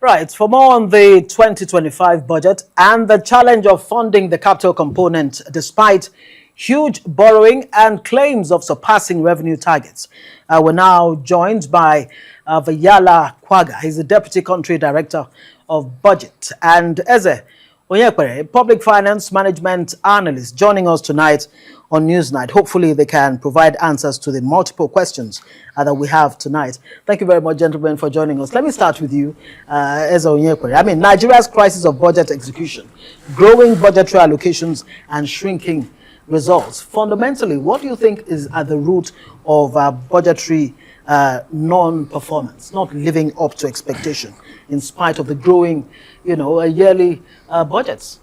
Right, for more on the 2025 budget and the challenge of funding the capital component despite huge borrowing and claims of surpassing revenue targets. We're now joined by Vayala Kwanga. He's the Deputy Country Director of Budget, and Eze Onyekpere, Public Finance Management Analyst, joining us tonight on Newsnight. Hopefully they can provide answers to the multiple questions that we have tonight. Thank you very much, gentlemen, for joining us. Let me start with you, Eze Onyekpere. I mean, Nigeria's crisis of budget execution, growing budgetary allocations and shrinking results. Fundamentally, what do you think is at the root of budgetary non-performance, not living up to expectation, in spite of the growing, yearly budgets?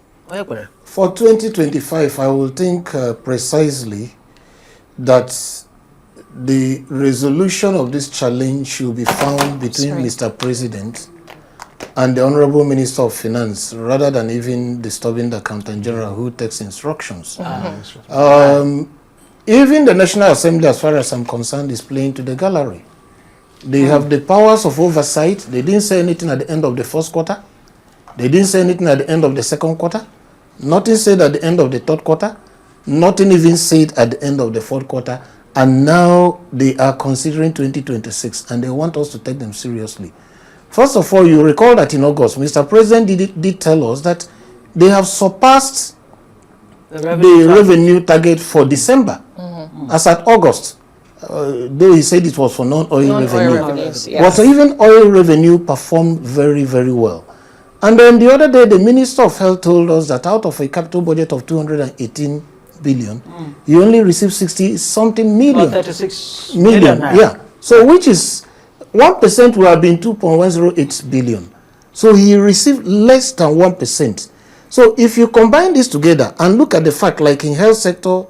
For 2025, I will think precisely that the resolution of this challenge should be found between Mr. President and the Honorable Minister of Finance, rather than even disturbing the Accountant General who takes instructions. Even the National Assembly, as far as I'm concerned, is playing to the gallery. They have the powers of oversight. They didn't say anything at the end of the first quarter. They didn't say anything at the end of the second quarter. Nothing said at the end of the third quarter. Nothing even said at the end of the fourth quarter. And now they are considering 2026, and they want us to take them seriously. First of all, you recall that in August, Mr. President did tell us that they have surpassed the revenue target for December. As at August, though he said it was for non-oil revenue. Yes. But even oil revenue performed very, very well. And then the other day, the Minister of Health told us that out of a capital budget of 218 billion, you only received 60-something million. 36 million. Yeah. So which is 1% would have been 2.108 billion. So he received less than 1%. So if you combine this together and look at the fact, like in health sector,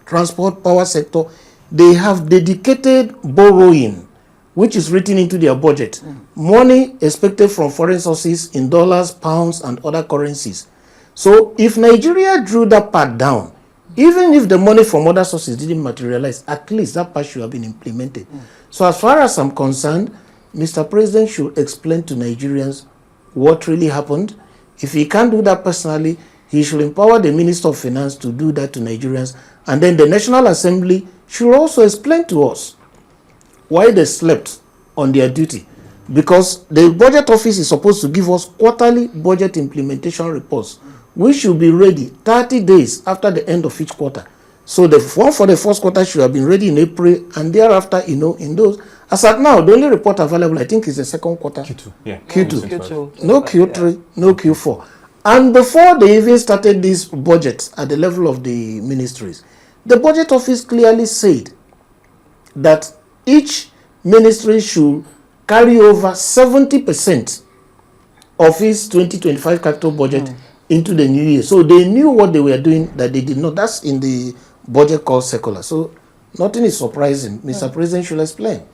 transport, power sector, they have dedicated borrowing, which is written into their budget. Money expected from foreign sources in dollars, pounds, and other currencies. So if Nigeria drew that part down, even if the money from other sources didn't materialize, at least that part should have been implemented. So as far as I'm concerned, Mr. President should explain to Nigerians what really happened. If he can't do that personally, he should empower the Minister of Finance to do that to Nigerians. And then the National Assembly should also explain to us why they slept on their duty. Because the Budget Office is supposed to give us quarterly budget implementation reports, which should be ready 30 days after the end of each quarter. So the one for the first quarter should have been ready in April, and thereafter, in those. As at now, the only report available, I think, is the second quarter. Q2. Yeah. Q2. No Q3, no Q4. And before they even started this budget at the level of the ministries, the Budget Office clearly said that each ministry should carry over 70% of its 2025 capital budget into the new year. So they knew what they were doing that they did not. That's in the budget call circular. So nothing is surprising. Mr. President should explain.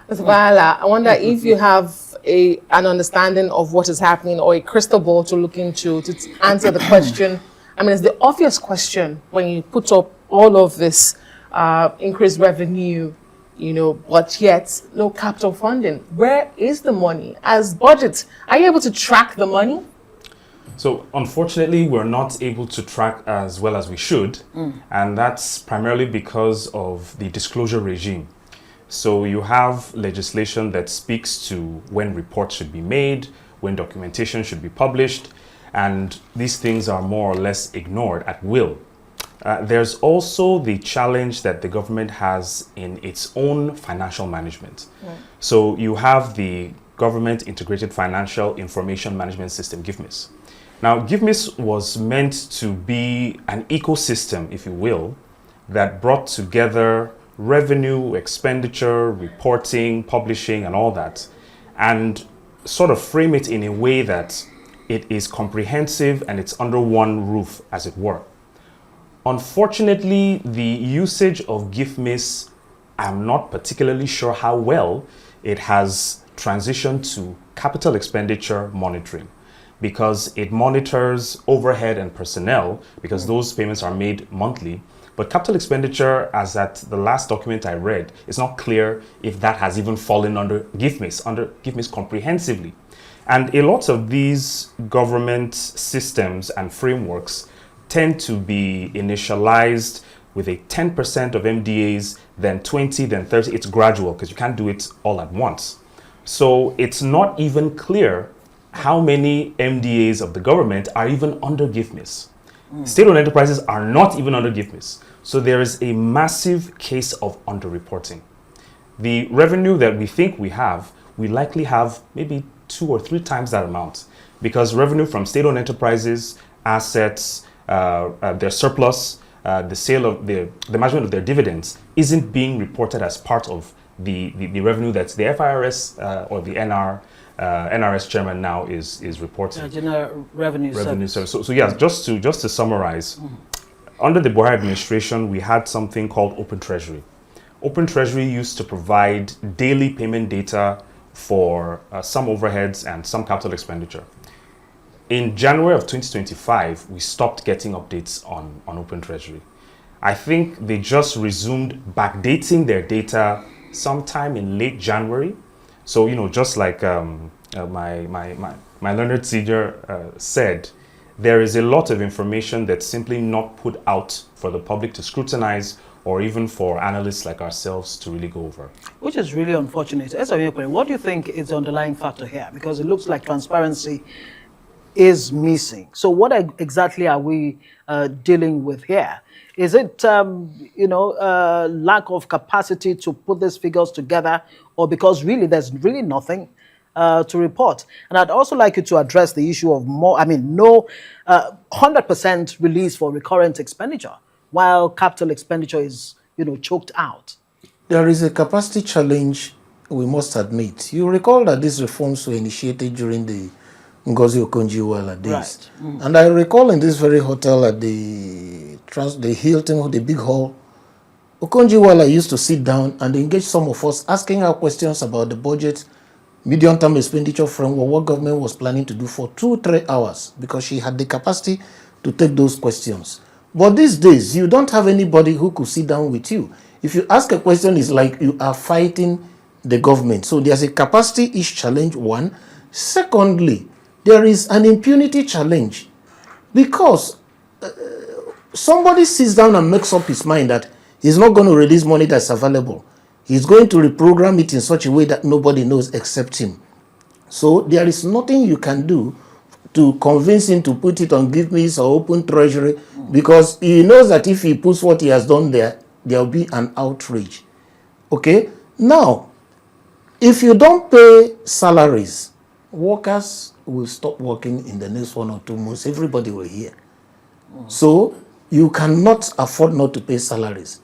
Mr. Viola, I wonder if you have an understanding of what is happening or a crystal ball to look into to answer the question. I mean, it's the obvious question when you put up all of this increased revenue, but yet no capital funding. Where is the money? As budget, are you able to track the money? So unfortunately, we're not able to track as well as we should. And that's primarily because of the disclosure regime. So you have legislation that speaks to when reports should be made, when documentation should be published, and these things are more or less ignored at will. There's also the challenge that the government has in its own financial management. So you have the Government Integrated Financial Information Management System, GIFMIS. Now, GIFMIS was meant to be an ecosystem, if you will, that brought together revenue, expenditure, reporting, publishing, and all that, and sort of frame it in a way that it is comprehensive and it's under one roof, as it were. Unfortunately, the usage of GIFMIS, I'm not particularly sure how well it has transitioned to capital expenditure monitoring, because it monitors overhead and personnel, because those payments are made monthly. But capital expenditure, as at the last document I read, it's not clear if that has even fallen under GIFMIS comprehensively. And a lot of these government systems and frameworks tend to be initialized with a 10% of MDAs, then 20, then 30. It's gradual because you can't do it all at once. So it's not even clear how many MDAs of the government are even under GIFMIS. State-owned enterprises are not even under GIFMIS. So there is a massive case of underreporting. The revenue that we think we have, we likely have maybe 2 or 3 times that amount, because revenue from state-owned enterprises, assets, their surplus, the sale of the management of their dividends isn't being reported as part of the revenue that the FIRS or the NRS chairman now is reporting. General Revenue Service. So yeah, just to summarize, under the Buhari administration, we had something called Open Treasury. Open Treasury used to provide daily payment data for some overheads and some capital expenditure. In January of 2025, we stopped getting updates on Open Treasury. I think they just resumed backdating their data sometime in late January. So, you know, just like my learned senior said, there is a lot of information that's simply not put out for the public to scrutinize, or even for analysts like ourselves to really go over. Which is really unfortunate. Onyekpere, what do you think is the underlying factor here? Because it looks like transparency is missing. So what exactly are we dealing with here? Is it, lack of capacity to put these figures together, or because really there's really nothing to report? And I'd also like you to address the issue of no 100% release for recurrent expenditure, while capital expenditure is, choked out. There is a capacity challenge, we must admit. You recall that these reforms were initiated during the Ngozi Okonjo-Iweala days. Right. And I recall in this very hotel at the Hilton, the big hall, Okonjo-Iweala used to sit down and engage some of us, asking her questions about the budget, medium-term expenditure framework, what government was planning to do for 2-3 hours, because she had the capacity to take those questions. But these days, you don't have anybody who could sit down with you. If you ask a question, it's like you are fighting the government. So there's a capacity challenge, one. Secondly, there is an impunity challenge, because somebody sits down and makes up his mind that he's not going to release money that's available. He's going to reprogram it in such a way that nobody knows except him. So there is nothing you can do to convince him to put it on GIFMIS or Open Treasury, because he knows that if he puts what he has done there, there will be an outrage. Okay? Now, if you don't pay salaries, workers will stop working in the next 1 or 2 months. Everybody will hear. So you cannot afford not to pay salaries.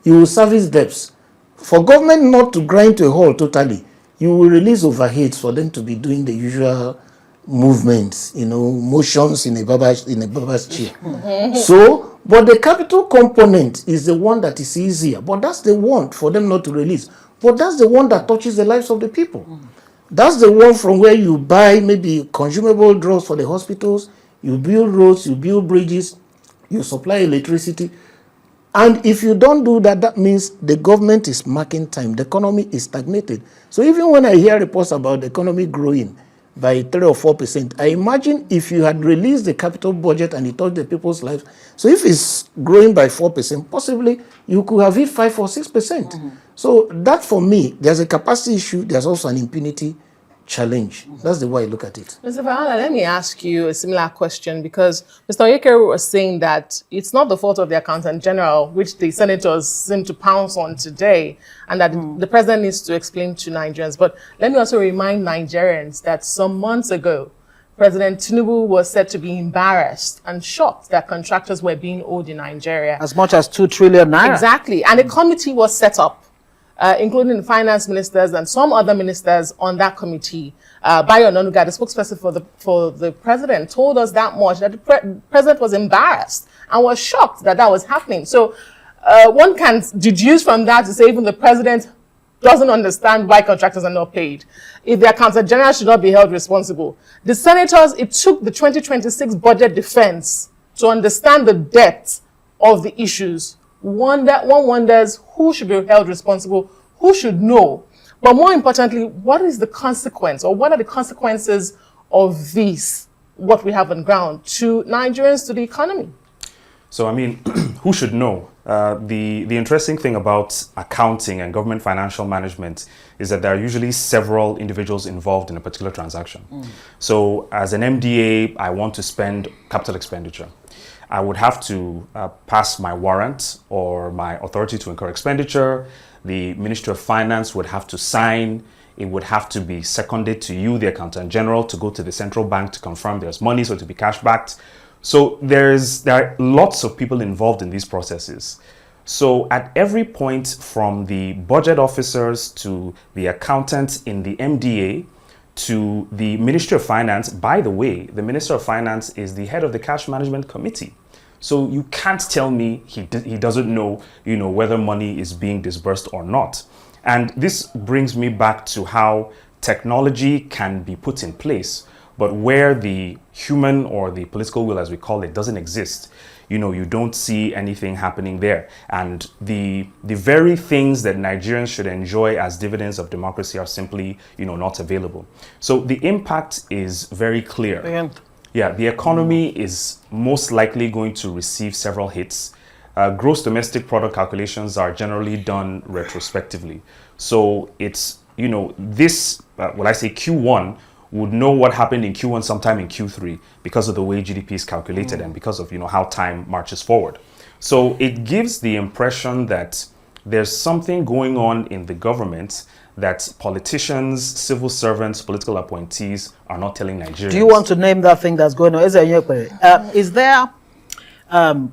You will service debts. For government not to grind to a halt totally, you will release overheads for them to be doing the usual movements, motions in a barber's chair. So, but the capital component is the one that is easier. But that's the one for them not to release. But that's the one that touches the lives of the people. That's the one from where you buy maybe consumable drugs for the hospitals, you build roads, you build bridges, you supply electricity. And if you don't do that, that means the government is marking time. The economy is stagnated. So even when I hear reports about the economy growing by 3 or 4%, I imagine if you had released the capital budget and it touched the people's lives, so if it's growing by 4%, possibly you could have hit 5 or 6%. So that, for me, there's a capacity issue. There's also an impunity challenge. That's the way I look at it. Mr. Fahana, let me ask you a similar question, because Mr. Onyekpere was saying that it's not the fault of the Accountant General, which the senators seem to pounce on today, and that the president needs to explain to Nigerians. But let me also remind Nigerians that some months ago, President Tinubu was said to be embarrassed and shocked that contractors were being owed in Nigeria. As much as 2 trillion naira. Exactly. And a committee was set up, including the finance ministers and some other ministers on that committee. Bayo Onanuga, the spokesperson for the president, told us that much, that the president was embarrassed and was shocked that that was happening. So one can deduce from that to say even the president doesn't understand why contractors are not paid. If the Accountant General should not be held responsible. The senators, it took the 2026 budget defense to understand the depth of the issues one wonders who should be held responsible, who should know. But more importantly, what is the consequence, or what are the consequences of this, what we have on ground, to Nigerians, to the economy? So, I mean, who should know? The interesting thing about accounting and government financial management is that there are usually several individuals involved in a particular transaction. So, as an MDA, I want to spend capital expenditure. I would have to pass my warrant or my authority to incur expenditure. The Ministry of Finance would have to sign. It would have to be seconded to you, the Accountant General, to go to the central bank to confirm there's money, so to be cash backed. So there are lots of people involved in these processes. So at every point, from the budget officers to the accountants in the MDA to the Ministry of Finance. By the way, the Minister of Finance is the head of the Cash Management Committee. So you can't tell me he doesn't know, whether money is being disbursed or not. And this brings me back to how technology can be put in place, but where the human or the political will, as we call it, doesn't exist, you don't see anything happening there. And the very things that Nigerians should enjoy as dividends of democracy are simply, not available. So the impact is very clear. Again. Yeah, the economy is most likely going to receive several hits. Gross domestic product calculations are generally done retrospectively. So it's, this, Q1 would know what happened in Q1 sometime in Q3 because of the way GDP is calculated and because of, how time marches forward. So it gives the impression that there's something going on in the government that politicians, civil servants, political appointees are not telling Nigerians. Do you want to name that thing that's going on? Is there,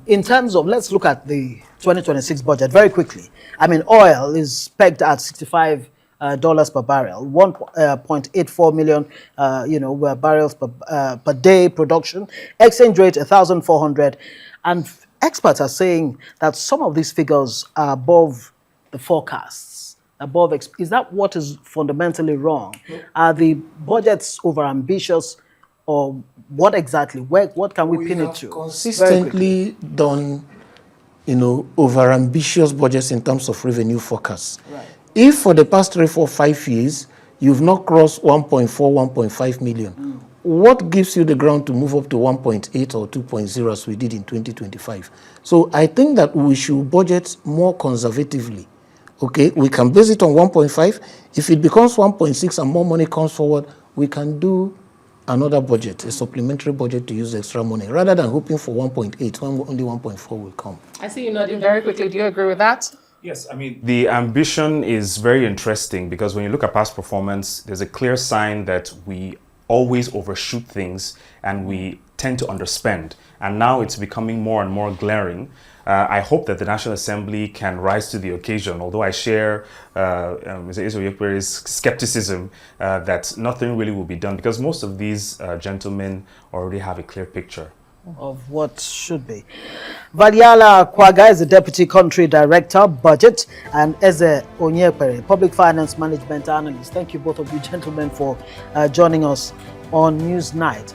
in terms of, let's look at the 2026 budget very quickly. I mean, oil is pegged at $65 per barrel, 1.84 million, barrels per day production, exchange rate 1,400, and experts are saying that some of these figures are above the forecasts. Is that what is fundamentally wrong? Are the budgets overambitious, or what exactly? What can we pin it to? Consistently done, overambitious budgets in terms of revenue forecasts. Right. If for the past 3, 4, 5 years you've not crossed 1.4, 1.5 million, what gives you the ground to move up to 1.8 or 2.0 as we did in 2025? So I think that we should budget more conservatively. Okay, we can base it on 1.5. If it becomes 1.6 and more money comes forward, we can do another budget, a supplementary budget to use extra money, rather than hoping for 1.8 when only 1.4 will come. I see you nodding very quickly. Do you agree with that? Yes, I mean, the ambition is very interesting because when you look at past performance, there's a clear sign that we always overshoot things and we tend to underspend. And now it's becoming more and more glaring. I hope that the National Assembly can rise to the occasion, although I share Mr. Onyekpere's skepticism that nothing really will be done because most of these gentlemen already have a clear picture of what should be. Valiala Kwanga is the Deputy Country Director, Budget, and Eze Onyekpere, Public Finance Management Analyst. Thank you both of you gentlemen for joining us on Newsnight.